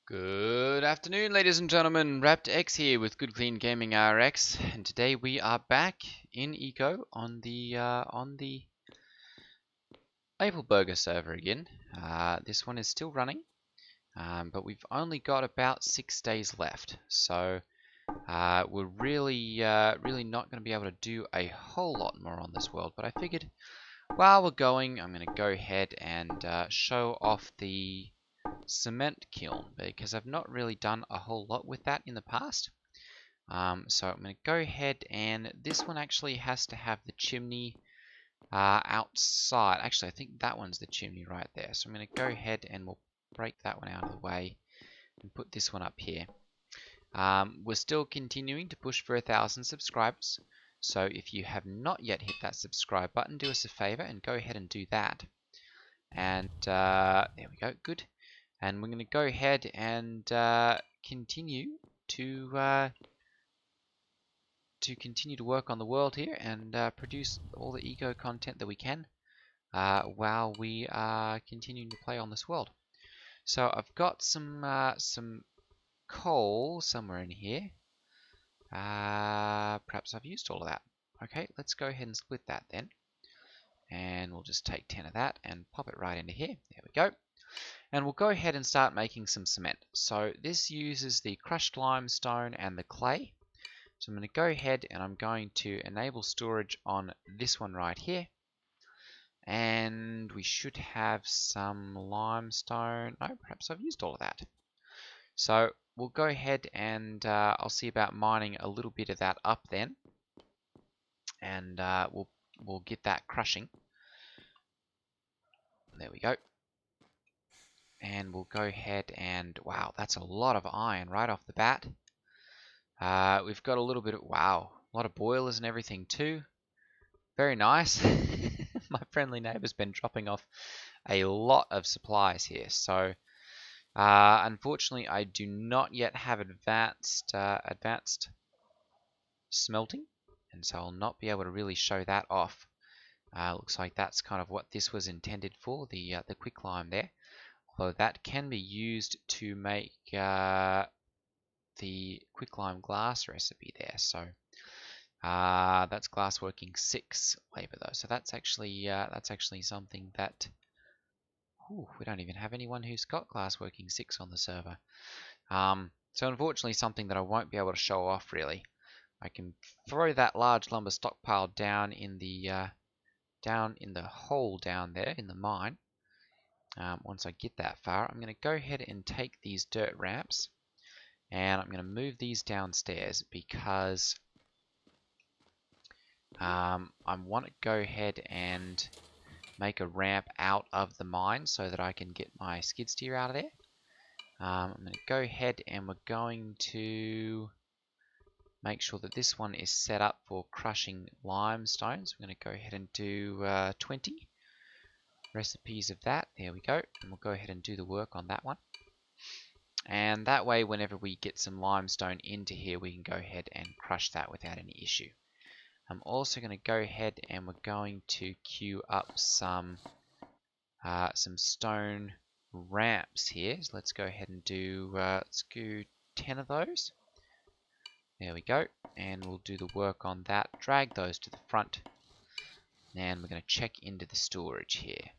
Good afternoon, ladies and gentlemen. Raptor X here with Good Clean Gaming RX, and today we are back in Eco on the Mapleburger server again. This one is still running, but we've only got about 6 days left, so we're really not going to be able to do a whole lot more on this world. But I figured while we're going, I'm going to go ahead and show off the cement kiln, because I've not really done a whole lot with that in the past. So I'm going to go ahead, and this one actually has to have the chimney outside. Actually, I think that one's the chimney right there. So I'm going to go ahead and we'll break that one out of the way and put this one up here. We're still continuing to push for 1,000 subscribers. So if you have not yet hit that subscribe button, do us a favor and go ahead and do that. And there we go, good. And we're going to go ahead and continue to continue to work on the world here and produce all the eco content that we can while we are continuing to play on this world. So I've got some coal somewhere in here. Perhaps I've used all of that. Okay, let's go ahead and split that then. And we'll just take 10 of that and pop it right into here. There we go. And we'll go ahead and start making some cement. So this uses the crushed limestone and the clay. So I'm going to go ahead and I'm going to enable storage on this one right here. And we should have some limestone. No, perhaps I've used all of that. So we'll go ahead and I'll see about mining a little bit of that up then. And we'll get that crushing. There we go. And we'll go ahead and, wow, that's a lot of iron right off the bat. We've got a little bit of, wow, a lot of boilers and everything too. Very nice. My friendly neighbor's been dropping off a lot of supplies here. So, unfortunately, I do not yet have advanced smelting, and so I'll not be able to really show that off. Looks like that's kind of what this was intended for, the quicklime there. Although that can be used to make the quicklime glass recipe there. So that's glassworking 6 labor though. So that's actually something that we don't even have anyone who's got glassworking 6 on the server. So unfortunately, something that I won't be able to show off really. I can throw that large lumber stockpile down in the hole down there in the mine. Once I get that far, I'm going to go ahead and take these dirt ramps and I'm going to move these downstairs because I want to go ahead and make a ramp out of the mine so that I can get my skid steer out of there. I'm going to go ahead and we're going to make sure that this one is set up for crushing limestone. So I'm going to go ahead and do 20 recipes of that. There we go. And we'll go ahead and do the work on that one. And that way, whenever we get some limestone into here, we can go ahead and crush that without any issue. I'm also going to go ahead and we're going to queue up some stone ramps here. So let's go ahead and do let's do 10 of those. There we go. And we'll do the work on that. Drag those to the front. And we're going to check into the storage here.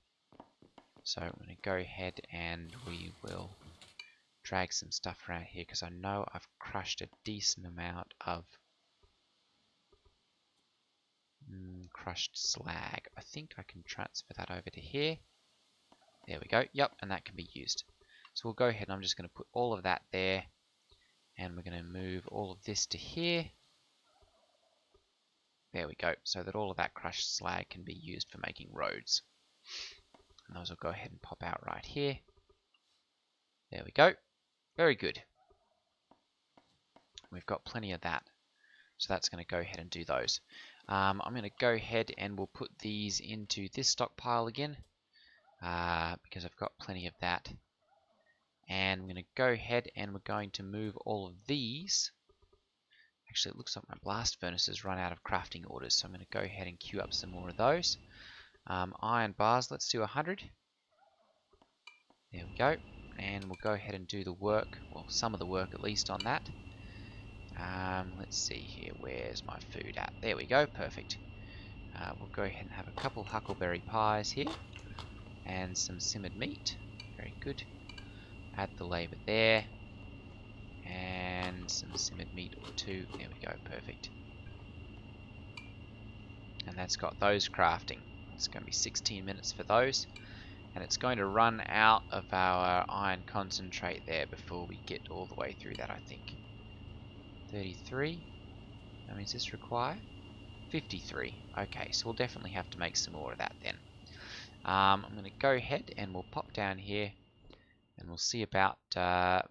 So I'm going to go ahead and we will drag some stuff around here because I know I've crushed a decent amount of crushed slag. I think I can transfer that over to here. There we go. Yep, and that can be used. So we'll go ahead and I'm just going to put all of that there. And we're going to move all of this to here. There we go. So that all of that crushed slag can be used for making roads. And those will go ahead and pop out right here. There we go. Very good. We've got plenty of that. So that's going to go ahead and do those. I'm going to go ahead and we'll put these into this stockpile again. Because I've got plenty of that. And I'm going to go ahead and we're going to move all of these. Actually, it looks like my blast furnaces run out of crafting orders. So I'm going to go ahead and queue up some more of those. Iron bars, let's do 100. There we go. and we'll go ahead and do the work, well, some of the work at least on that. Let's see here, where's my food at? There we go, perfect. We'll go ahead and have a couple huckleberry pies here, and some simmered meat. Very good. Add the labour there, and some simmered meat or two. There we go, perfect. And that's got those crafting. It's going to be 16 minutes for those. And it's going to run out of our iron concentrate there before we get all the way through that, I think. 33. I mean, is this required? 53. Okay, so we'll definitely have to make some more of that then. I'm going to go ahead and we'll pop down here and we'll see about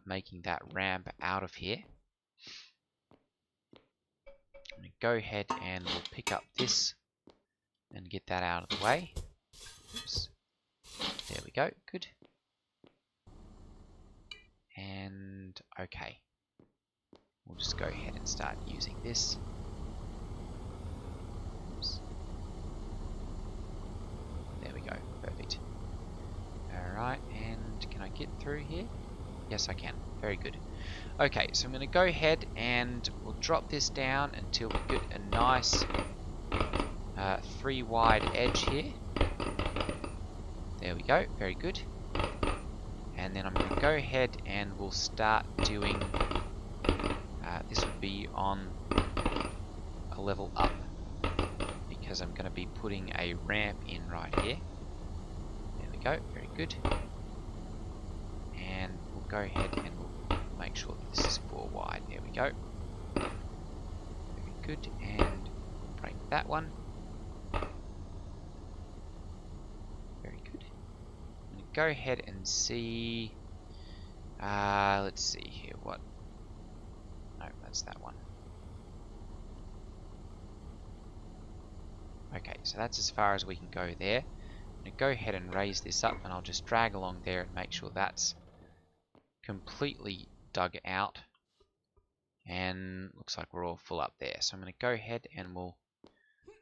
making that ramp out of here. I'm going to go ahead and we'll pick up this and get that out of the way. Oops. There we go, good. And okay. We'll just go ahead and start using this. Oops. There we go, perfect. Alright, and can I get through here? Yes, I can. Very good. Okay, so I'm going to go ahead and we'll drop this down until we get a nice 3 wide edge here. There we go, very good. And then I'm going to go ahead and we'll start doing, this would be on a level up, because I'm going to be putting a ramp in right here. There we go, very good. And we'll go ahead and we'll make sure that this is 4 wide. There we go. Very good, and break that one. Very good. I'm going to go ahead and see, let's see here, what, no, that's that one. Okay, so that's as far as we can go there. I'm going to go ahead and raise this up, and I'll just drag along there and make sure that's completely dug out. And looks like we're all full up there. So I'm going to go ahead and we'll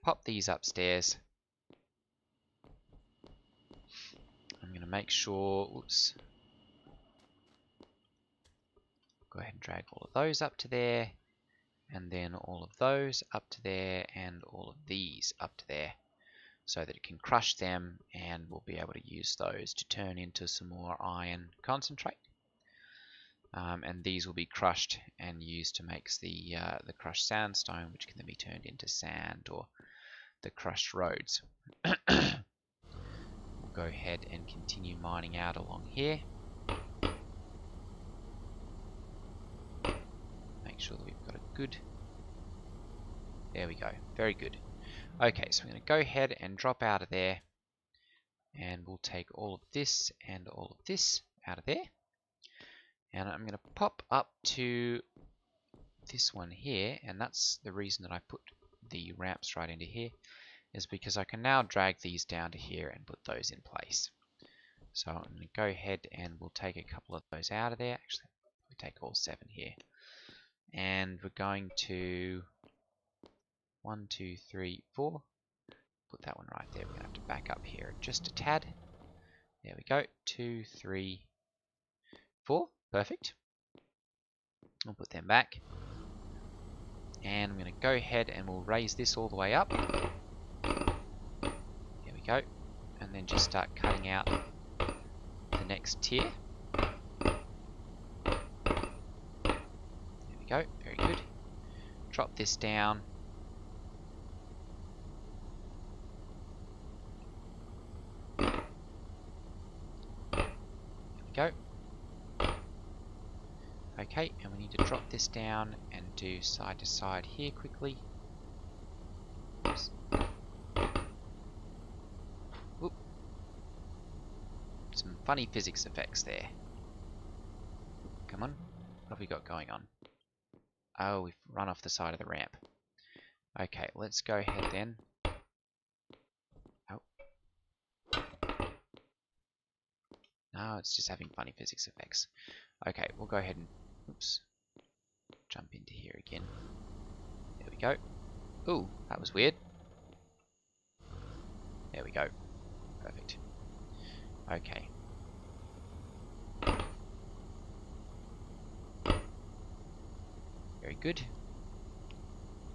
pop these upstairs. I'm going to make sure, oops, go ahead and drag all of those up to there, and then all of those up to there, and all of these up to there, so that it can crush them, and we'll be able to use those to turn into some more iron concentrate. And these will be crushed and used to make the crushed sandstone, which can then be turned into sand or the crushed roads. We'll go ahead and continue mining out along here. Make sure that we've got a good... There we go. Very good. Okay, so I'm going to go ahead and drop out of there. And we'll take all of this and all of this out of there. And I'm going to pop up to this one here, and that's the reason that I put the ramps right into here, is because I can now drag these down to here and put those in place. So I'm going to go ahead and we'll take a couple of those out of there. Actually, we take all 7 here. And we're going to 1, 2, 3, 4. Put that one right there. We're going to have to back up here just a tad. There we go. 2, 3, 4. Perfect. We'll put them back. And I'm going to go ahead and we'll raise this all the way up. There we go. And then just start cutting out the next tier. There we go. Very good. Drop this down. There we go. Okay, and we need to drop this down and do side to side here quickly. Oops. Oop. Some funny physics effects there. Come on, what have we got going on? Oh, we've run off the side of the ramp. Okay, let's go ahead then. Oh. No, it's just having funny physics effects. Okay, we'll go ahead and, oops, jump into here again. There we go. Ooh, that was weird. There we go. Perfect. Okay. Very good.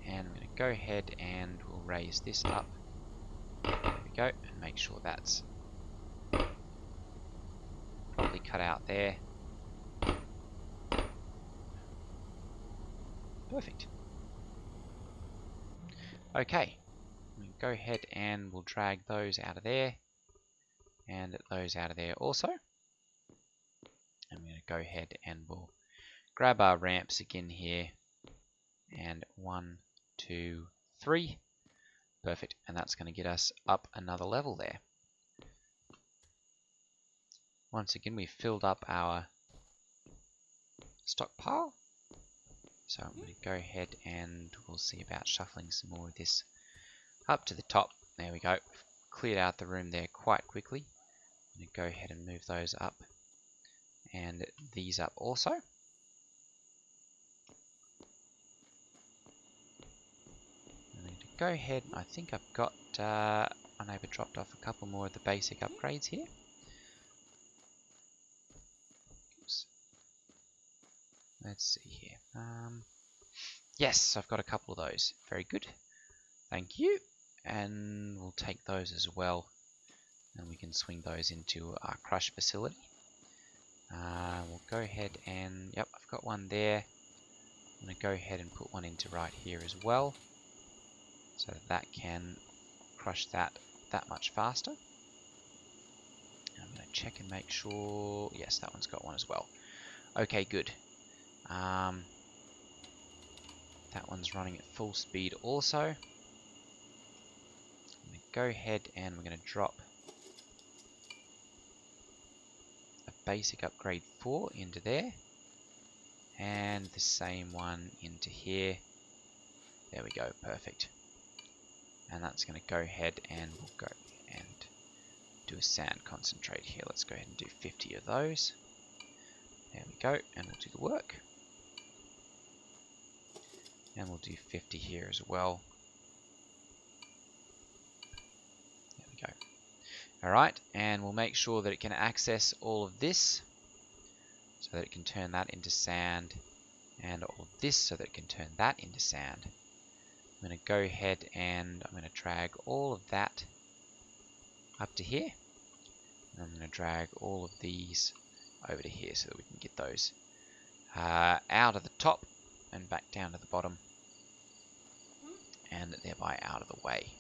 And I'm going to go ahead and we'll raise this up. There we go. And make sure that's properly cut out there. Perfect. Okay. We'll go ahead and we'll drag those out of there. And those out of there also. I'm going to go ahead and we'll grab our ramps again here. And 1, 2, 3. Perfect. And that's going to get us up another level there. Once again, we've filled up our stockpile. So I'm going to go ahead and we'll see about shuffling some more of this up to the top. There we go. Cleared out the room there quite quickly. I'm going to go ahead and move those up. And these up also. I'm going to go ahead. I think I've got my neighbour dropped off a couple more of the basic upgrades here. Oops. Let's see here. Yes, I've got a couple of those. Very good. Thank you. And we'll take those as well. And we can swing those into our crush facility. We'll go ahead and, yep, I've got one there. I'm going to go ahead and put one into right here as well. So that can crush that much faster. And I'm going to check and make sure, yes, that one's got one as well. Okay, good. That one's running at full speed also. I'm going to go ahead and we're going to drop a basic upgrade 4 into there. And the same one into here. There we go, perfect. And that's going to go ahead and we'll go and do a sand concentrate here. Let's go ahead and do 50 of those. There we go, and we'll do the work. And we'll do 50 here as well. There we go. Alright, and we'll make sure that it can access all of this so that it can turn that into sand, and all of this so that it can turn that into sand. I'm going to go ahead and I'm going to drag all of that up to here. And I'm going to drag all of these over to here so that we can get those out of the top and back down to the bottom, and thereby out of the way.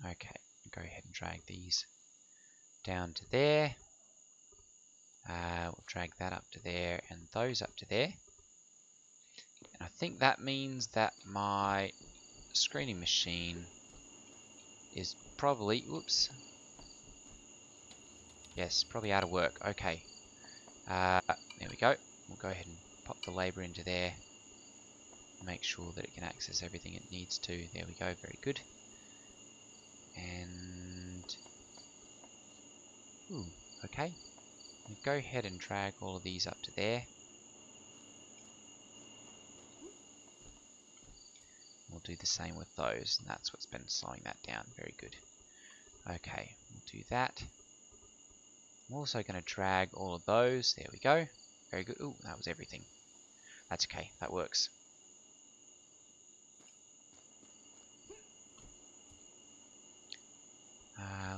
Okay, go ahead and drag these down to there. We'll drag that up to there and those up to there. And I think that means that my screening machine is probably, whoops, yes, probably out of work. Okay, there we go. We'll go ahead and pop the labour into there. Make sure that it can access everything it needs to. There we go, very good. And, ooh, okay. We'll go ahead and drag all of these up to there. We'll do the same with those, and that's what's been slowing that down. Very good. Okay, we'll do that. I'm also going to drag all of those. There we go. Very good. Ooh, that was everything. That's okay. That works.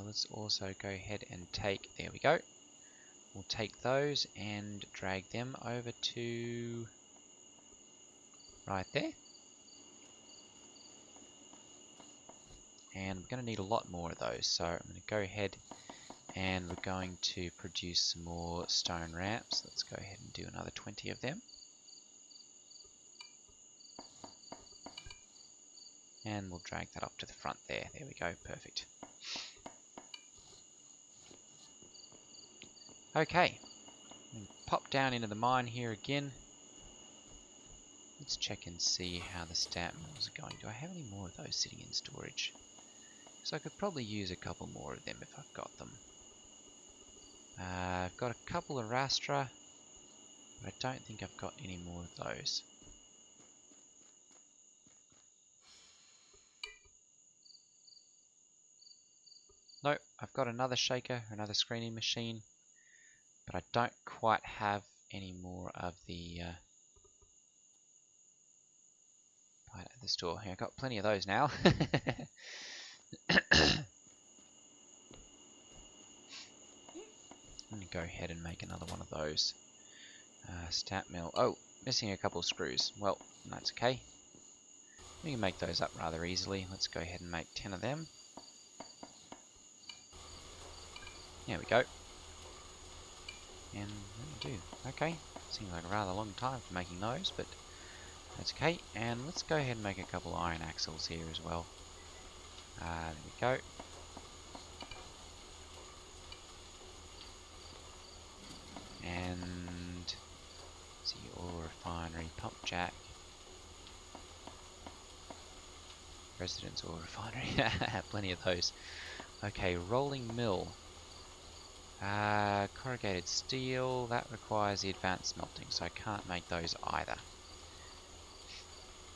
Let's also go ahead and take, there we go. We'll take those and drag them over to right there. And we're going to need a lot more of those, so I'm going to go ahead and we're going to produce some more stone ramps. Let's go ahead and do another 20 of them. And we'll drag that up to the front there. There we go, perfect. Okay, pop down into the mine here again. Let's check and see how the stamp mills are going. Do I have any more of those sitting in storage? So I could probably use a couple more of them if I've got them. I've got a couple of rastra, but I don't think I've got any more of those. Nope, I've got another shaker, another screening machine. But I don't quite have any more of the buy it at the store. Yeah, I've got plenty of those now. I'm going to go ahead and make another one of those. Stamp mill. Oh, missing a couple of screws. Well, that's okay. We can make those up rather easily. Let's go ahead and make 10 of them. There we go. And what do we do? Okay, seems like a rather long time for making those, but that's okay. And let's go ahead and make a couple of iron axles here as well. There we go. And see, oil refinery, pump jack, residence oil refinery. Plenty of those. Okay, rolling mill. Corrugated steel, that requires the advanced smelting, so I can't make those either.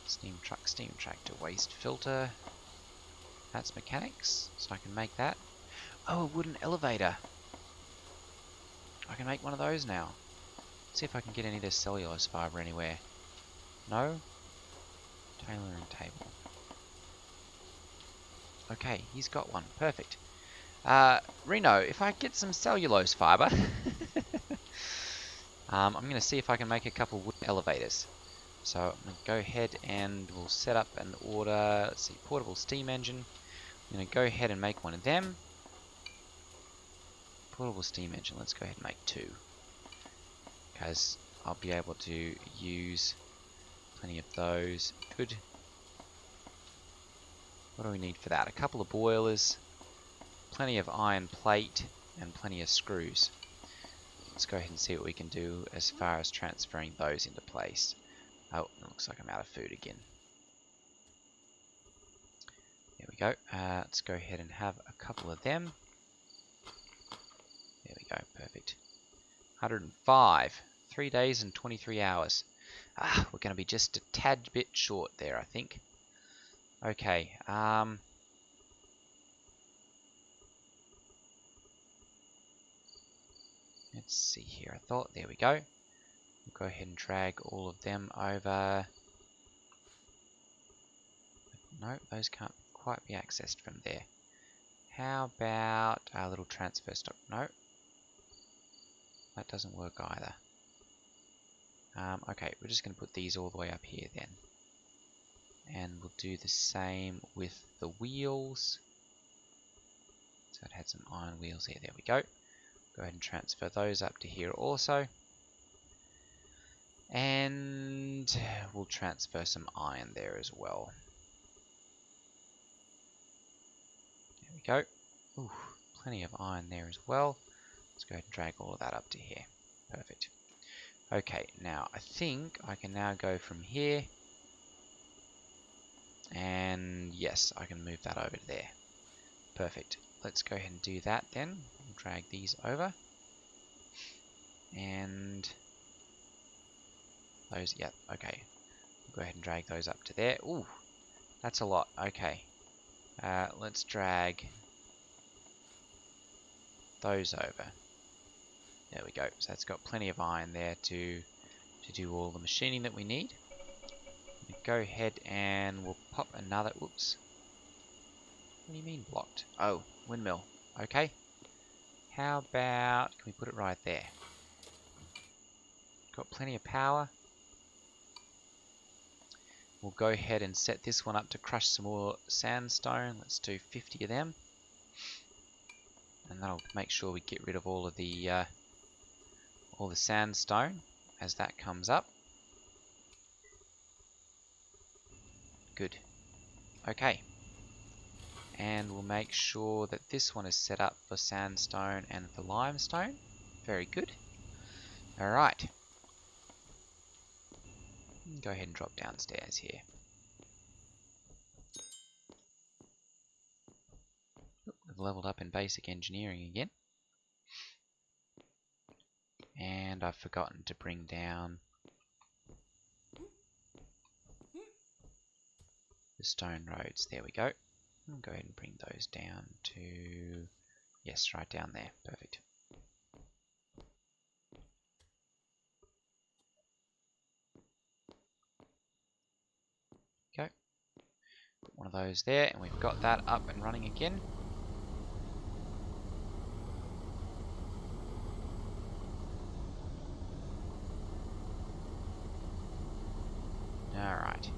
Steam truck, steam tractor, waste filter. That's mechanics, so I can make that. Oh, a wooden elevator. I can make one of those now. See if I can get any of this cellulose fibre anywhere. No? Tailoring table. Okay, he's got one. Perfect. Reno, if I get some cellulose fibre, I'm going to see if I can make a couple wooden elevators. So I'm going to go ahead and we'll set up an order. Let's see, portable steam engine. I'm going to go ahead and make one of them. Portable steam engine, let's go ahead and make 2. Because I'll be able to use plenty of those. Good. What do we need for that? A couple of boilers, plenty of iron plate, and plenty of screws. Let's go ahead and see what we can do as far as transferring those into place. Oh, it looks like I'm out of food again. There we go. Let's go ahead and have a couple of them. There we go. Perfect. 105. 3 days and 23 hours. We're going to be just a tad bit short there, I think. Okay. Let's see here. I thought, there we go. We'll go ahead and drag all of them over. No, those can't quite be accessed from there. How about our little transfer stop? No, that doesn't work either. Okay, we're just going to put these all the way up here then. And we'll do the same with the wheels. So it had some iron wheels here. There we go. Go ahead and transfer those up to here also. And we'll transfer some iron there as well. There we go. Ooh, plenty of iron there as well. Let's go ahead and drag all of that up to here. Perfect. Okay, now I think I can now go from here. And yes, I can move that over to there. Perfect. Let's go ahead and do that then. We'll drag these over. And those, yep, okay. We'll go ahead and drag those up to there. Ooh, that's a lot. Okay. Let's drag those over. There we go. So that's got plenty of iron there to do all the machining that we need. Go ahead and we'll pop another, whoops. What do you mean blocked? Oh, windmill. Okay. How about, can we put it right there? Got plenty of power. We'll go ahead and set this one up to crush some more sandstone. Let's do 50 of them. And that'll make sure we get rid of all the sandstone as that comes up. Good. Okay. And we'll make sure that this one is set up for sandstone and for limestone. Very good. Alright. Go ahead and drop downstairs here. We've leveled up in basic engineering again. And I've forgotten to bring down the stone roads. There we go. I'll go ahead and bring those down to, yes, right down there. Perfect. of those there, and we've got that up and running again. Alright.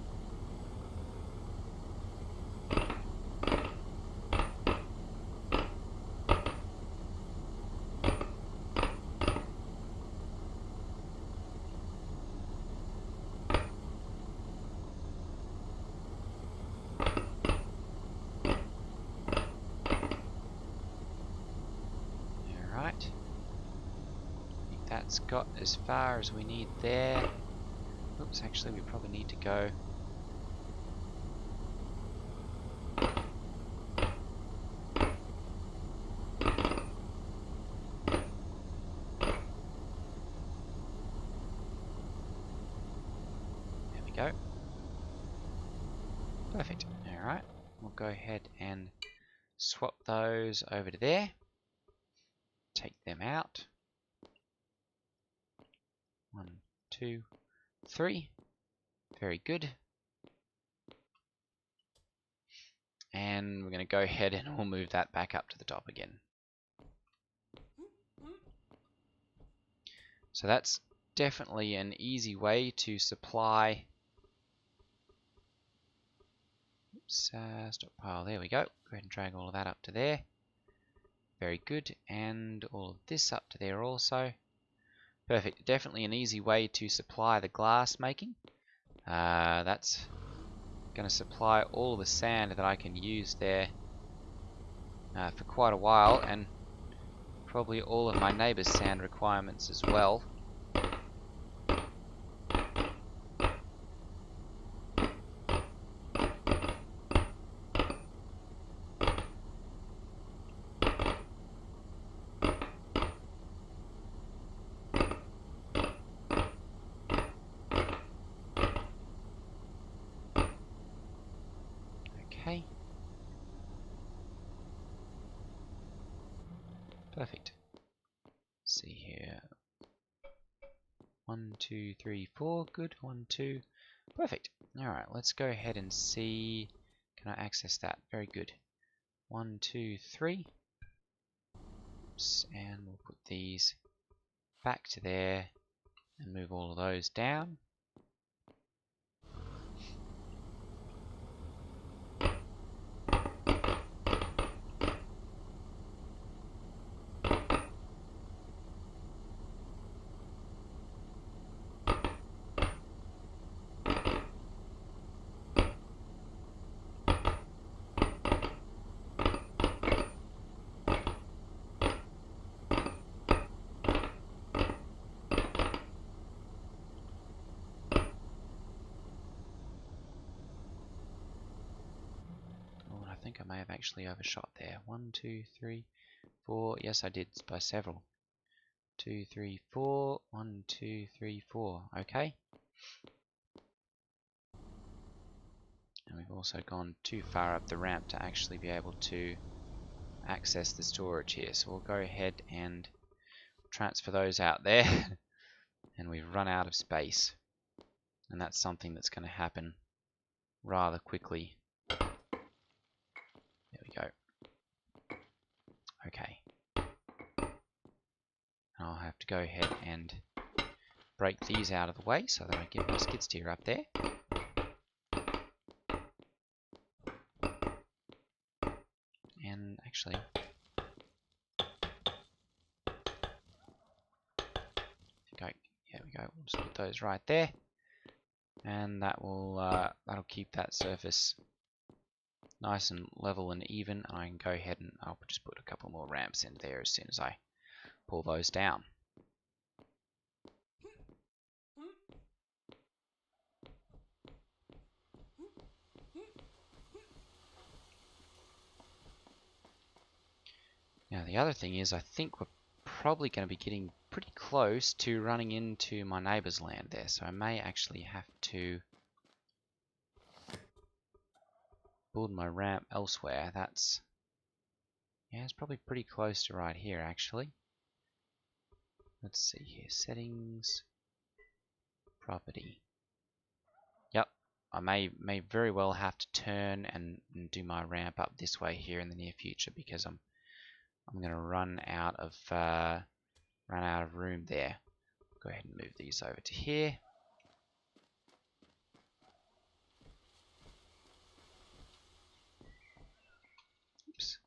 Alright. I think that's got as far as we need there. Oops, actually we probably need to go go. Perfect. Alright, we'll go ahead and swap those over to there. Take them out. 1, 2, 3. Very good. And we're going to go ahead and we'll move that back up to the top again. So that's definitely an easy way to supply. Oops, stockpile. There we go. Go ahead and drag all of that up to there. Very good. And all of this up to there also. Perfect. Definitely an easy way to supply the glass making. That's going to supply all the sand that I can use there for quite a while, and probably all of my neighbour's sand requirements as well. Okay. Perfect. Let's see here. 1, 2, 3, 4. Good. 1, 2. Perfect. Alright, let's go ahead and see. Can I access that? Very good. 1, 2, 3. Oops, and we'll put these back to there and move all of those down. I think I may have actually overshot there. 1, 2, 3, 4. Yes, I did by several. 2, 3, 4. 1, 2, 3, 4. Okay. And we've also gone too far up the ramp to actually be able to access the storage here. So we'll go ahead and transfer those out there. And we've run out of space. And that's something that's going to happen rather quickly. There we go. Okay. I'll have to go ahead and break these out of the way so that I get my skid steer up there. And actually, there we go. We'll just put those right there, and that will that'll keep that surface nice and level and even. And I can go ahead and I'll just put a couple more ramps in there as soon as I pull those down. Now the other thing is, I think we're probably going to be getting pretty close to running into my neighbour's land there, so I may actually have to build my ramp elsewhere. That's, yeah, it's probably pretty close to right here actually. Let's see here, settings, property. Yep, I may very well have to turn and do my ramp up this way here in the near future, because I'm going to run out of room there. Go ahead and move these over to here. Oops.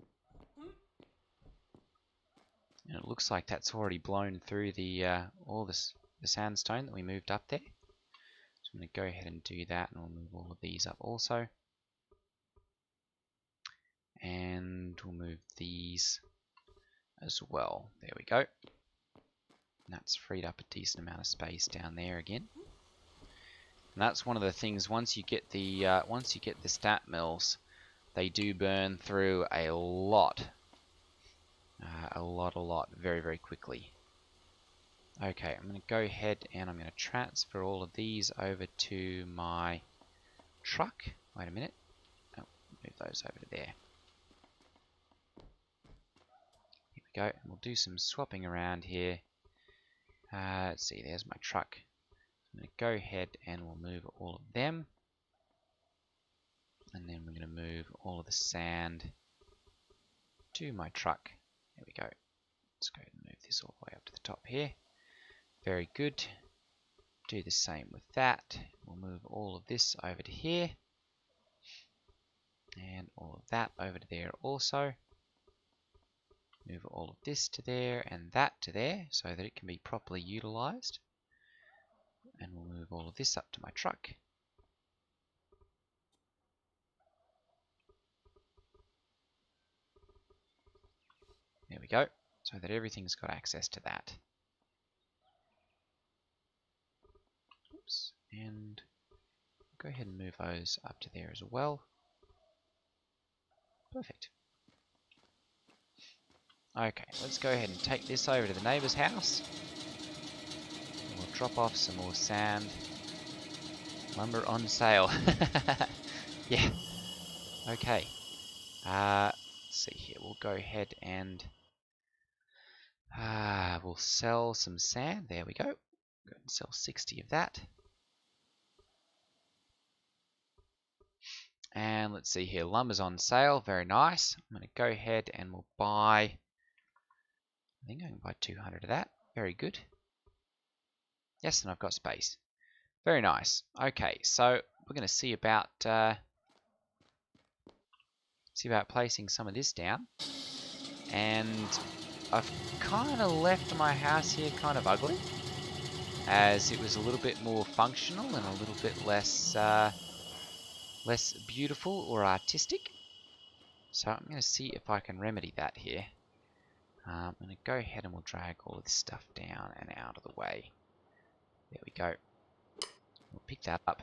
And it looks like that's already blown through the all the sandstone that we moved up there. So I'm going to go ahead and do that, and we'll move all of these up also. And we'll move these as well. There we go. And that's freed up a decent amount of space down there again. And that's one of the things, once you get the stat mills, they do burn through a lot, very, very quickly. Okay, I'm going to go ahead and I'm going to transfer all of these over to my truck. Wait a minute. Oh, move those over to there. Here we go. And we'll do some swapping around here. Let's see, there's my truck. I'm going to go ahead and we'll move all of them. And then we're going to move all of the sand to my truck. There we go. Let's go ahead and move this all the way up to the top here. Very good. Do the same with that. We'll move all of this over to here. And all of that over to there also. Move all of this to there and that to there so that it can be properly utilized. And we'll move all of this up to my truck. There we go. So that everything's got access to that. Oops. And go ahead and move those up to there as well. Perfect. Okay, let's go ahead and take this over to the neighbor's house. And we'll drop off some more sand. Lumber on sale. Yeah. Okay. Let's see here. We'll go ahead and we'll sell some sand. There we go. Go and sell 60 of that. And let's see here. Lumber's on sale. Very nice. I'm going to go ahead and we'll buy. I think I can buy 200 of that. Very good. Yes, and I've got space. Very nice. Okay, so we're going to see about placing some of this down. And I've kind of left my house here kind of ugly, as it was a little bit more functional and a little bit less less beautiful or artistic. So I'm going to see if I can remedy that here. I'm going to go ahead and we'll drag all of this stuff down and out of the way. There we go. We'll pick that up.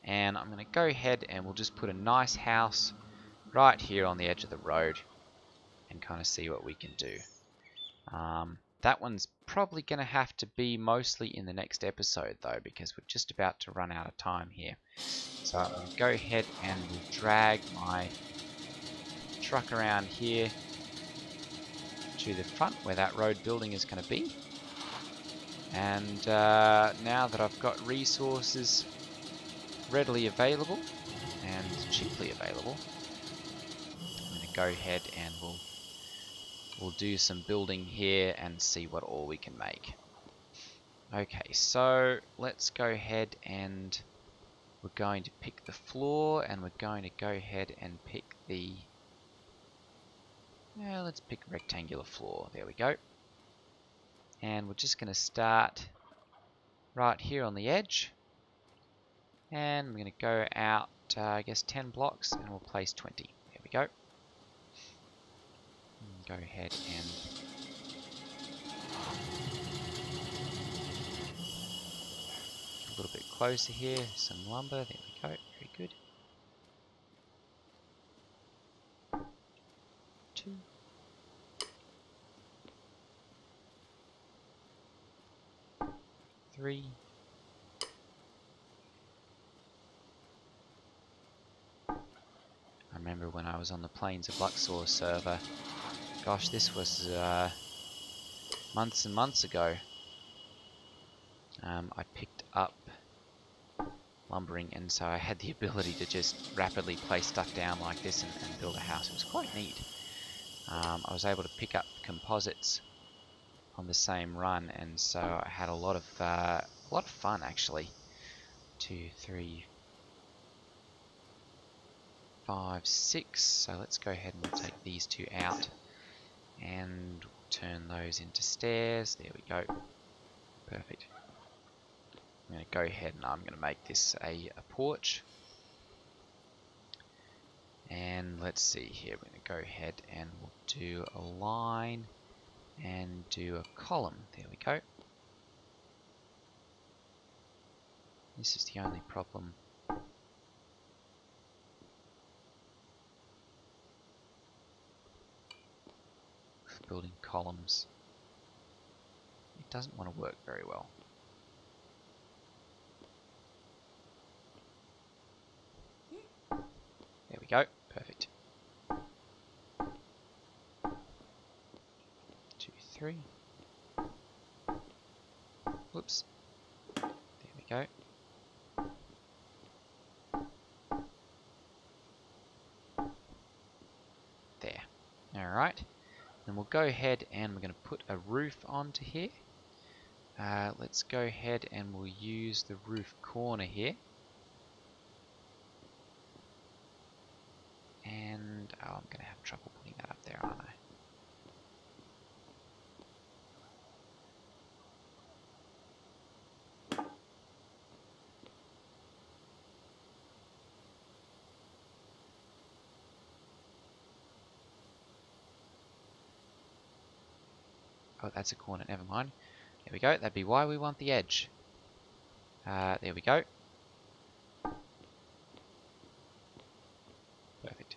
And I'm going to go ahead and we'll just put a nice house right here on the edge of the road and kind of see what we can do. That one's probably going to have to be mostly in the next episode though, because we're just about to run out of time here. So I'm going to go ahead and we'll drag my truck around here to the front where that road building is going to be. And now that I've got resources readily available and cheaply available, I'm going to go ahead and we'll do some building here and see what all we can make. Okay, so let's go ahead and we're going to pick the floor, and we're going to go ahead and pick the let's pick rectangular floor. There we go. And we're just going to start right here on the edge. And we're going to go out, I guess 10 blocks, and we'll place 20. There we go. And go ahead and a little bit closer here, some lumber. There we go. Very good. 2. Three. I remember when I was on the Plains of Luxor server, gosh, this was months and months ago. I picked up lumbering, and so I had the ability to just rapidly place stuff down like this and build a house. It was quite neat. I was able to pick up composites on the same run, and so I had a lot of fun actually. 2, 3, 5, 6. So let's go ahead and we'll take these two out and turn those into stairs. There we go. Perfect. I'm going to go ahead and I'm going to make this a porch. And let's see here. We're going to go ahead and we'll do a line and do a column. There we go. This is the only problem. Building columns. It doesn't want to work very well. There we go. Perfect. 2, 3. Whoops. There we go. There. Alright. Then we'll go ahead and we're going to put a roof onto here. Let's go ahead and we'll use the roof corner here. And I'm going to have trouble putting that up there, aren't I? Oh, that's a corner, never mind. There we go, that'd be why we want the edge. There we go. Perfect.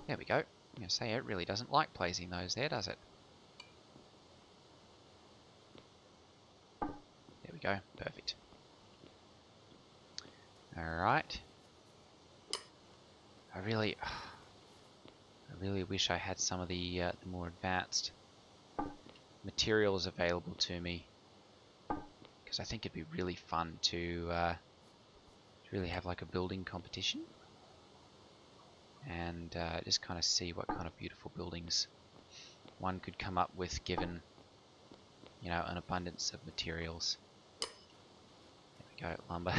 There we go. I'm going to say it really doesn't like placing those there, does it? There we go. Perfect. Alright. I really wish I had some of the more advanced materials available to me, because I think it'd be really fun to really have like a building competition and just kind of see what kind of beautiful buildings one could come up with given, you know, an abundance of materials. There we go, lumber.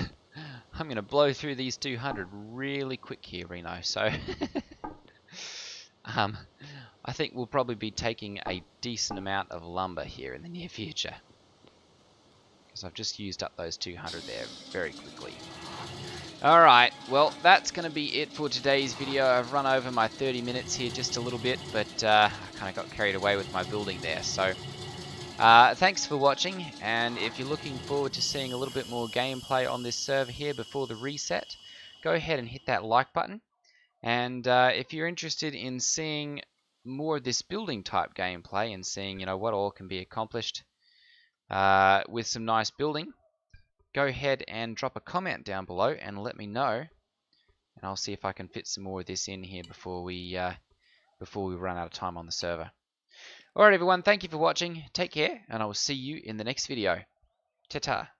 I'm going to blow through these 200 really quick here, Reno, so I think we'll probably be taking a decent amount of lumber here in the near future, because I've just used up those 200 there very quickly. Alright, well, that's going to be it for today's video. I've run over my 30 minutes here just a little bit, but I kind of got carried away with my building there. So, thanks for watching, and if you're looking forward to seeing a little bit more gameplay on this server here before the reset, go ahead and hit that like button. And if you're interested in seeing more of this building type gameplay and seeing, you know, what all can be accomplished with some nice building, go ahead and drop a comment down below and let me know, and I'll see if I can fit some more of this in here before we run out of time on the server. Alright everyone, thank you for watching, take care, and I will see you in the next video. Ta-ta.